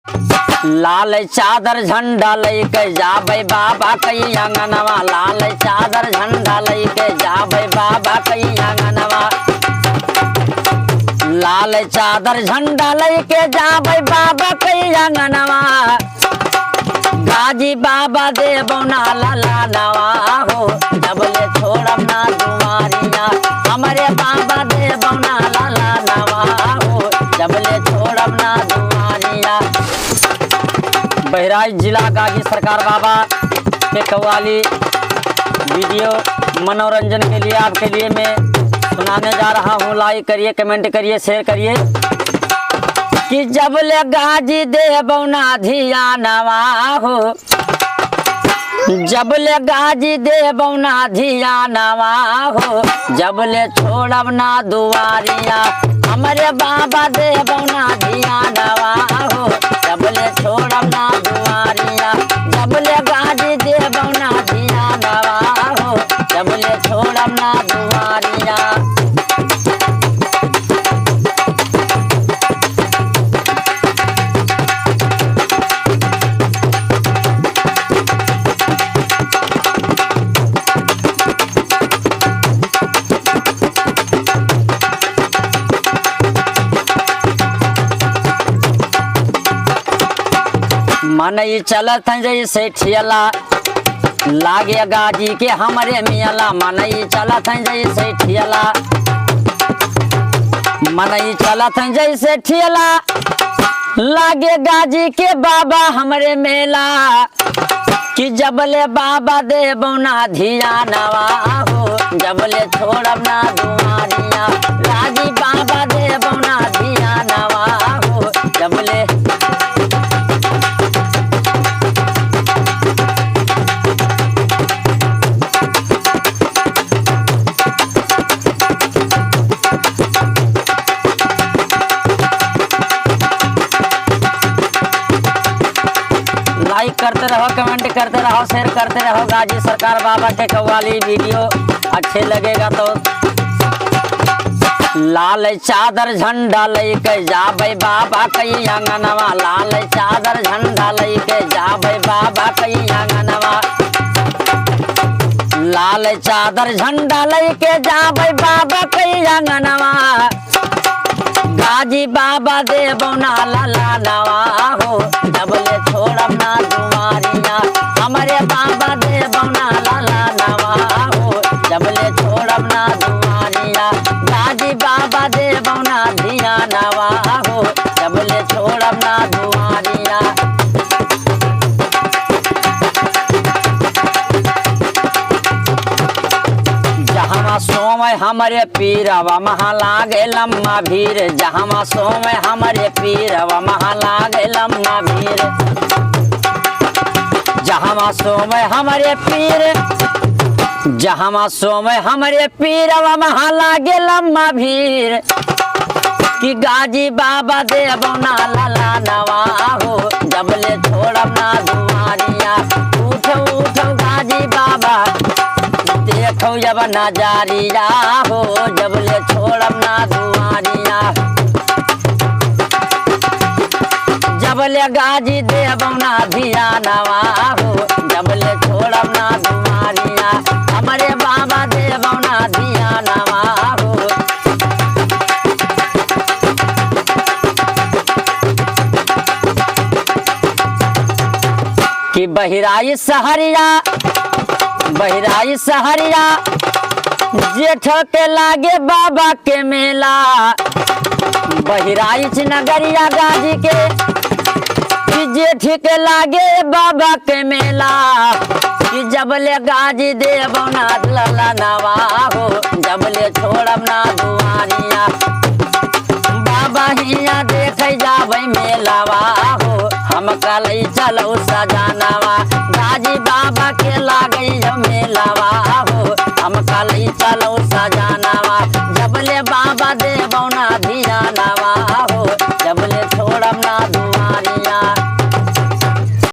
लाल चादर झंडा लेके जाबे बाबा कई आंगनवा, लाल चादर झंडा लेके जाबे बाबा कई आंगनवा, लाल चादर झंडा लेके जाबे बाबा कई आंगनवा, गाजी बाबा दे बौना लाला नवा हो, जबले छोड़म ना दुआरिया, हमारे बाबा दे बौना लाला नवा हो, जबले छोड़म ना दुआरिया। बहराइच जिला गाजी सरकार बाबा के कव्वाली वीडियो मनोरंजन के लिए आपके लिए मैं सुनाने जा रहा हूँ। लाइक करिए, कमेंट करिए, शेयर करिए। कि जब ले गाजी दे बौना धिया नवा हो, जब ले गाजी दे बौना धिया नवा हो, जब ले छोड़ब ना दुआरिया, हमारे बाबा दे बौना धिया नवा हो, जब ले छोड़ब ना दुआरिया, जब ले गाजी दे बौना धिया नवा हो, जब ले छोड़ब ना दुआरिया। मन ही चलत जैसे ठेला लागे गाजी के हमारे मियाला, मन ही चलत जैसे ठेला, मन ही चलत जैसे ठेला लागे गाजी के बाबा हमारे मेला। कि जबले बाबा दे बौना धिया नवा हो, जबले छोड़ब ना दुआरिया, गाजी बाबा दे बौना धिया नवा हो, जबले लाइक करते रहो, कमेंट करते रहो, शेयर करते रहो। गाजी सरकार बाबा के कव्वाली वीडियो अच्छे लगेगा तो लाल चादर झंडा लेके जाबे बाबा कई आंगनवा, लाल चादर झंडा लेके जाबे बाबा कई आंगनवा, लाल चादर झंडा लेके जाबे बाबा कई आंगनवा, गाजी बाबा दे बौना लाला नवा हो, जबले छोड़ब ना दुआरिया, हमारे बाबा दे बौना लाला नवा हो, जबले छोड़ब ना दुआरिया, गाजी बाबा दे बौना धिया नवा हो, जबले छोड़ब ना दुआरिया। जहाँ सोमय हमारे पीरवा महा लागे लम्मा भीड़, जहाँ सोमय हमारे पीरवा महा लागे लम्मा भीड़, जहाँ सोमय हमारे पीर, जहाँ सोमय हमारे पीरवा महा लागे लम्मा भीड़। कि गाजी बाबा दे बौना लाला नवा हो, जबले छोड़ब ना दुआरिया, उठो उठो गाजी बाबा देखो जब नजारिया हो, जबले छोड़ब ना दुआरिया, जबले गाजी दे बौना धिया नवा हो, जबले छोड़ब ना दुआरिया, हमारे बाबा दे बौना धिया नवा हो। कि बहराइच सहरिया, बहराइच सहरिया जेठ के लागे बाबा के मेला, बहराइच नगरिया गाजी के जेठ के लागे बाबा के मेला। कि जबले गाजी दे बौना लाला नवा हो, जबले छोड़ब ना दुआरिया, बाबा हिया देखे जाबे मेलावा हो, हम कलई चलो सजानवा, गाजी बाबा के लागे मेलावा हो, हम कलई चलो सजानवा।